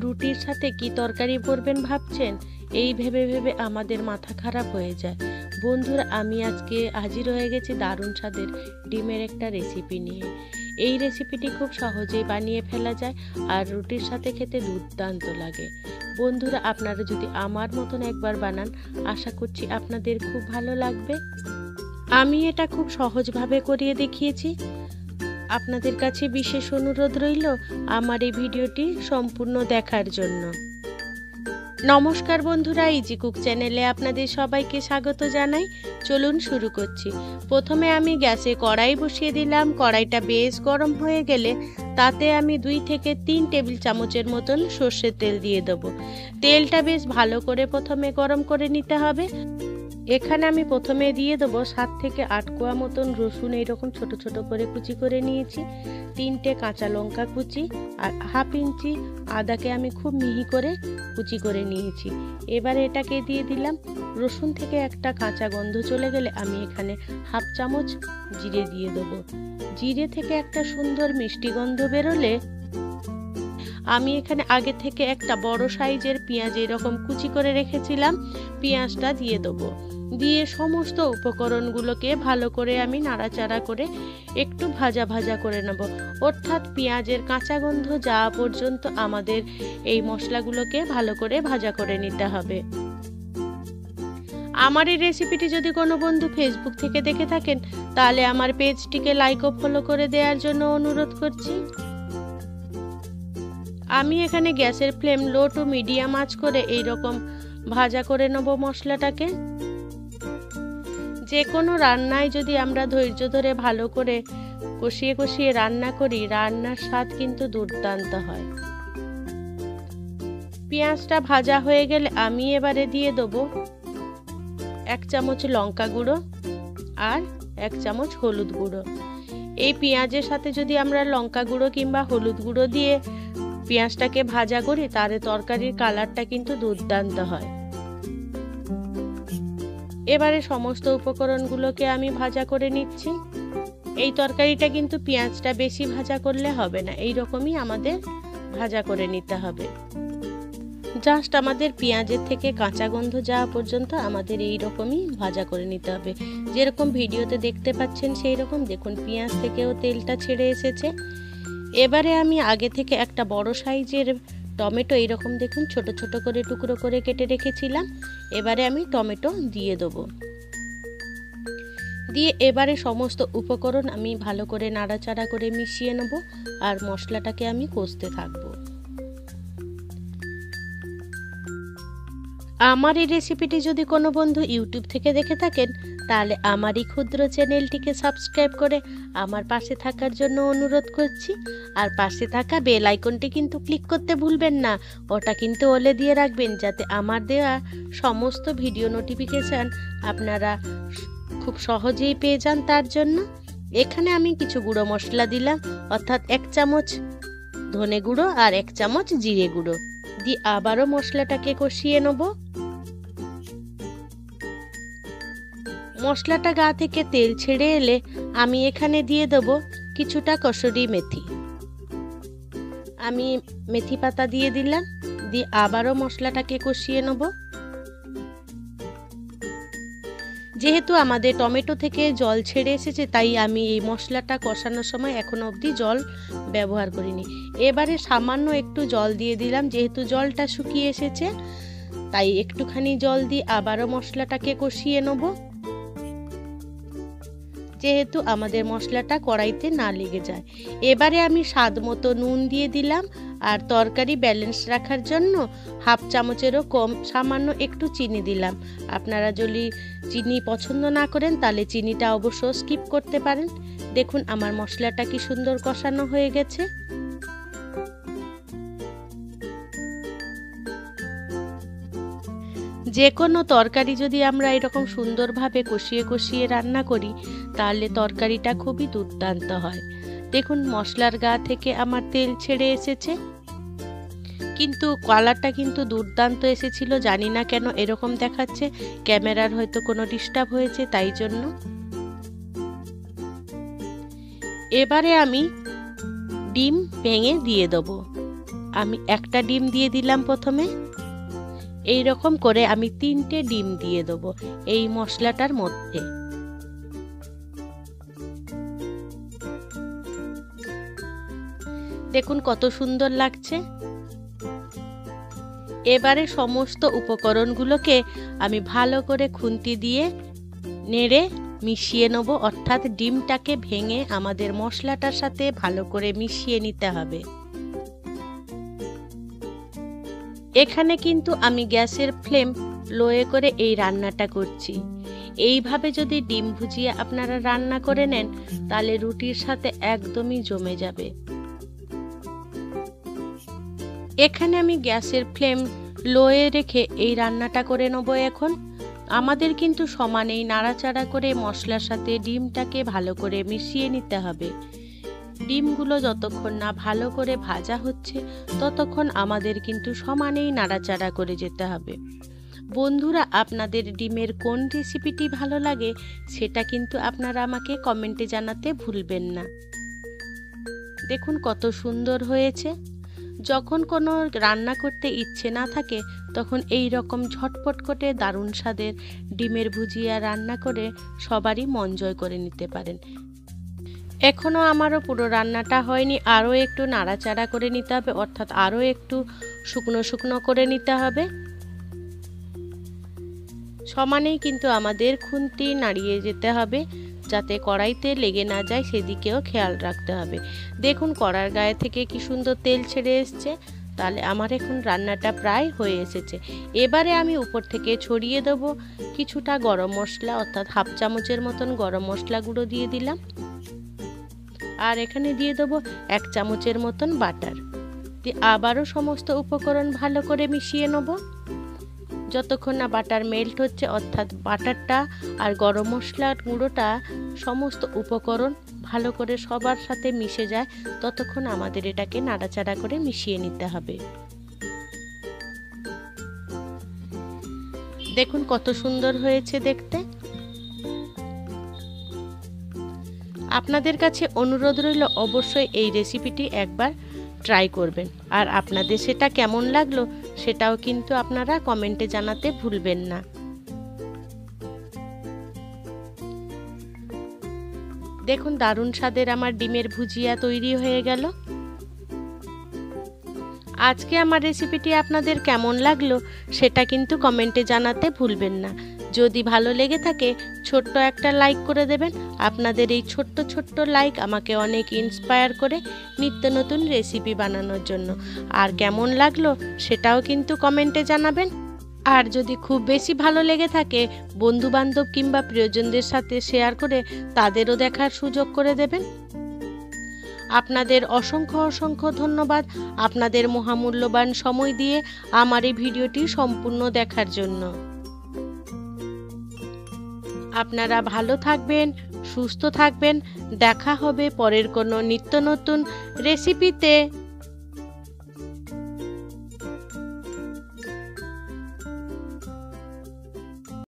রুটির সাথে কি তরকারি করবেন ভাবছেন? এই ভেবে ভেবে আমাদের মাথা খারাপ হয়ে যায়। বন্ধুরা, আমি আজকে হাজির হয়ে গেছি দারুণ স্বাদের ডিমের একটা রেসিপি নিয়ে। এই রেসিপিটি খুব সহজেই বানিয়ে ফেলা যায় আর রুটির সাথে খেতে দুর্দান্ত লাগে। বন্ধুরা, আপনারা যদি আমার মতন একবার বানান, আশা করছি আপনাদের খুব ভালো লাগবে। আমি এটা খুব সহজভাবে করিয়ে দেখিয়েছি। আপনাদের কাছে বিশেষ অনুরোধ রইল আমার এই ভিডিওটি সম্পূর্ণ দেখার জন্য। নমস্কার বন্ধুরা, ইজি কুক চ্যানেলে আপনাদের সবাইকে স্বাগত জানাই। চলুন শুরু করছি। প্রথমে আমি গ্যাসে কড়াই বসিয়ে দিলাম। কড়াইটা বেশ গরম হয়ে গেলে তাতে আমি 2 থেকে 3 টেবিল চামচের মতন সর্ষের তেল দিয়ে দেবো। তেলটা বেশ ভালো করে প্রথমে গরম করে নিতে হবে। এখানে আমি প্রথমে দিয়ে দেবো 7 থেকে 8 কোয়া মতন রসুন এইরকম ছোট ছোট করে কুচি করে নিয়েছি, 3টে কাঁচা লঙ্কা কুচি, আর 1/2 ইঞ্চি আদাকে আমি খুব মিহি করে কুচি করে নিয়েছি। এবারে এটাকে দিয়ে দিলাম। রসুন থেকে একটা কাঁচা গন্ধ চলে গেলে আমি এখানে 1/2 চামচ জিরে দিয়ে দেবো। জিরে থেকে একটা সুন্দর মিষ্টি গন্ধ বেরোলে আমি এখানে আগে থেকে একটা বড় সাইজের পেঁয়াজ এরকম কুচি করে রেখেছিলাম, পেঁয়াজটা দিয়ে দেবো। দিয়ে সমস্ত উপকরণগুলোকে ভালো করে আমি নাড়াচাড়া করে একটু ভাজা ভাজা করে নেব। অর্থাৎ পেঁয়াজের কাঁচা গন্ধ যাওয়া পর্যন্ত আমাদের এই মশলাগুলোকে ভালো করে ভাজা করে নিতে হবে। আমার এই রেসিপিটি যদি কোনো বন্ধু ফেসবুক থেকে দেখে থাকেন, তাহলে আমার পেজটিকে লাইক ও ফলো করে দেওয়ার জন্য অনুরোধ করছি। আমি এখানে গ্যাসের ফ্লেম লো টু মিডিয়াম আঁচ করে এইরকম ভাজা করে নেব মশলাটাকে। যে কোনো রান্নায় যদি আমরা ধৈর্য ধরে ভালো করে কষিয়ে কষিয়ে রান্না করি, রান্নার স্বাদ কিন্তু দুর্দান্ত হয়। পেঁয়াজটা ভাজা হয়ে গেলে আমি এবারে দিয়ে দেবো 1 চামচ লঙ্কা গুঁড়ো আর 1 চামচ হলুদ গুঁড়ো। এই পেঁয়াজের সাথে যদি আমরা লঙ্কা গুঁড়ো কিংবা হলুদ গুঁড়ো দিয়ে পেঁয়াজটাকে ভাজা করি, তাহলে তরকারির কালারটা কিন্তু দুর্দান্ত হয়। এবারে সমস্ত উপকরণগুলোকে আমি ভাজা করে নিচ্ছি। এই তরকারিটা কিন্তু পেঁয়াজটা বেশি ভাজা করলে হবে না, এই রকমই আমাদের ভাজা করে নিতে হবে। জাস্ট আমাদের পেঁয়াজের থেকে কাঁচা গন্ধ যাওয়া পর্যন্ত আমাদের এই রকমই ভাজা করে নিতে হবে। যেরকম ভিডিওতে দেখতে পাচ্ছেন সেই রকম দেখুন পেঁয়াজ থেকেও তেলটা ছেড়ে এসেছে। এবারে আমি আগে থেকে একটা বড় সাইজের টমেটো এইরকম দেখুন ছোট ছোট করে টুকরো করে কেটে রেখেছিলাম। এবারে আমি টমেটো দিয়ে দেবো। দিয়ে এবারে সমস্ত উপকরণ আমি ভালো করে নাড়াচাড়া করে মিশিয়ে নেব আর মশলাটাকে আমি কষতে থাকবো। আমার এই রেসিপিটি যদি কোনো বন্ধু ইউটিউব থেকে দেখে থাকেন, তাহলে আমার এই ক্ষুদ্র চ্যানেলটিকে সাবস্ক্রাইব করে আমার পাশে থাকার জন্য অনুরোধ করছি। আর পাশে থাকা বেল আইকনটি কিন্তু ক্লিক করতে ভুলবেন না, ওটা কিন্তু ওলে দিয়ে রাখবেন, যাতে আমার দেওয়া সমস্ত ভিডিও নোটিফিকেশান আপনারা খুব সহজেই পেয়ে যান। তার জন্য এখানে আমি কিছু গুঁড়ো মশলা দিলাম, অর্থাৎ 1 চামচ ধনে গুঁড়ো আর 1 চামচ জিরে গুঁড়ো দিয়ে আবারও মশলাটাকে কষিয়ে নেব। মশলাটা গা থেকে তেল ছেড়ে এলে আমি এখানে দিয়ে দেব কিছুটা কসুরি মেথি। আমি মেথি পাতা দিয়ে দিলাম, দিয়ে আবারও মশলাটাকে কষিয়ে নেব। যেহেতু আমাদের টমেটো থেকে জল ছেড়ে এসেছে, তাই আমি এই মশলাটা কষানোর সময় এখনো অবধি জল ব্যবহার করিনি। এবারে সামান্য একটু জল দিয়ে দিলাম, যেহেতু জলটা শুকিয়ে এসেছে তাই একটুখানি জল দিয়ে আবারও মশলাটাকে কষিয়ে নেব, যেহেতু আমাদের মশলাটা কড়াইতে না লেগে যায়। এবারে আমি স্বাদ মতো নুন দিয়ে দিলাম আর তরকারি ব্যালেন্স রাখার জন্য 1/2 চামচেরও কম সামান্য একটু চিনি দিলাম। আপনারা যদি চিনি পছন্দ না করেন তাহলে চিনিটা অবশ্য স্কিপ করতে পারেন। দেখুন আমার মশলাটা কি সুন্দর কষানো হয়ে গেছে। যে কোনো তরকারি যদি আমরা এরকম সুন্দরভাবে কষিয়ে কষিয়ে রান্না করি, তাহলে তরকারিটা খুবই দুর্দান্ত হয়। দেখুন মশলার গা থেকে আমার তেল ছেড়ে এসেছে, কিন্তু কালারটা কিন্তু দুর্দান্ত এসেছিল। জানি না কেন এরকম দেখাচ্ছে, ক্যামেরার হয়তো কোনো ডিস্টার্ব হয়েছে তাই জন্য। এবারে আমি ডিম ভেঙে দিয়ে দেবো। আমি একটা ডিম দিয়ে দিলাম প্রথমে। এই রকম করে আমি 3টে ডিম দিয়ে দেবো এই মশলাটার মধ্যে। দেখুন কত সুন্দর লাগছে। এবারে সমস্ত উপকরণগুলোকে আমি ভালো করে খুন্তি দিয়ে নেড়ে মিশিয়ে নেব, অর্থাৎ ডিমটাকে ভেঙে আমাদের মশলাটার সাথে ভালো করে মিশিয়ে নিতে হবে। এখানে কিন্তু আমি গ্যাসের ফ্লেম লোয়ে করে এই রান্নাটা করছি। এইভাবে যদি ডিম ভুজিয়া আপনারা রান্না করে নেন তাহলে রুটির সাথে একদমই জমে যাবে। এখানে আমি গ্যাসের ফ্লেম লোয়ে রেখে এই রান্নাটা করে নেব। এখন আমাদের কিন্তু সমানেই নাড়াচাড়া করে মশলার সাথে ডিমটাকে ভালো করে মিশিয়ে নিতে হবে। ডিমগুলো যতক্ষণ না ভালো করে ভাজা হচ্ছে ততক্ষণ আমাদের কিন্তু সমানেই নাড়াচাড়া করে যেতে হবে। বন্ধুরা, আপনাদের ডিমের কোন রেসিপিটি ভালো লাগে সেটা কিন্তু আপনারা আমাকে কমেন্টে জানাতে ভুলবেন না। দেখুন কত সুন্দর হয়েছে। যখন কোনো রান্না করতে ইচ্ছে না থাকে তখন এই রকম ঝটপট করে দারুণ স্বাদের ডিমের ভুজিয়া রান্না করে সবারই মন জয় করে নিতে পারেন। এখনও আমারও পুরো রান্নাটা হয়নি, আরও একটু নাড়াচাড়া করে নিতে হবে, অর্থাৎ আরও একটু শুকনো শুকনো করে নিতে হবে। সমানেই কিন্তু আমাদের খুন্তি নাড়িয়ে যেতে হবে যাতে কড়াইতে লেগে না যায়, সেদিকেও খেয়াল রাখতে হবে। দেখুন কড়ার গায়ে থেকে কি সুন্দর তেল ছেড়ে এসছে। তাহলে আমার এখন রান্নাটা প্রায় হয়ে এসেছে। এবারে আমি উপর থেকে ছড়িয়ে দেব কিছুটা গরম মশলা, অর্থাৎ হাফ চামচের মতন গরম মশলা গুঁড়ো দিয়ে দিলাম। আর এখানে দিয়ে দেবো 1 চামচের মতন বাটার দিয়ে আবারও সমস্ত উপকরণ ভালো করে মিশিয়ে নেব যতক্ষণ না বাটার মেল্ট হচ্ছে, অর্থাৎ বাটারটা আর গরম মশলার গুঁড়োটা সমস্ত উপকরণ ভালো করে সবার সাথে মিশে যায় ততক্ষণ আমাদের এটাকে নাড়াচাড়া করে মিশিয়ে নিতে হবে। দেখুন কত সুন্দর হয়েছে দেখতে। আপনাদের কাছে অনুরোধ রইল অবশ্যই এই রেসিপিটি একবার ট্রাই করবেন, আর আপনাদের সেটা কেমন লাগলো সেটাও কিন্তু আপনারা কমেন্টে জানাতে ভুলবেন না। দেখুন দারুণ স্বাদের আমার ডিমের ভুজিয়া তৈরি হয়ে গেল। আজকে আমার রেসিপিটি আপনাদের কেমন লাগলো সেটা কিন্তু কমেন্টে জানাতে ভুলবেন না। যদি ভালো লেগে থাকে ছোট্ট একটা লাইক করে দেবেন। আপনাদের এই ছোট্ট ছোট্ট লাইক আমাকে অনেক ইন্সপায়ার করে নিত্য নতুন রেসিপি বানানোর জন্য। আর কেমন লাগলো সেটাও কিন্তু কমেন্টে জানাবেন। আর যদি খুব বেশি ভালো লেগে থাকে বন্ধুবান্ধব কিংবা প্রিয়জনদের সাথে শেয়ার করে তাদেরও দেখার সুযোগ করে দেবেন। আপনাদের অসংখ্য অসংখ্য ধন্যবাদ আপনাদের মহামূল্যবান সময় দিয়ে আমার এই ভিডিওটি সম্পূর্ণ দেখার জন্য। আপনারা ভালো থাকবেন, সুস্থ থাকবেন। দেখা হবে পরের কোনো নিত্য নতুন রেসিপিতে।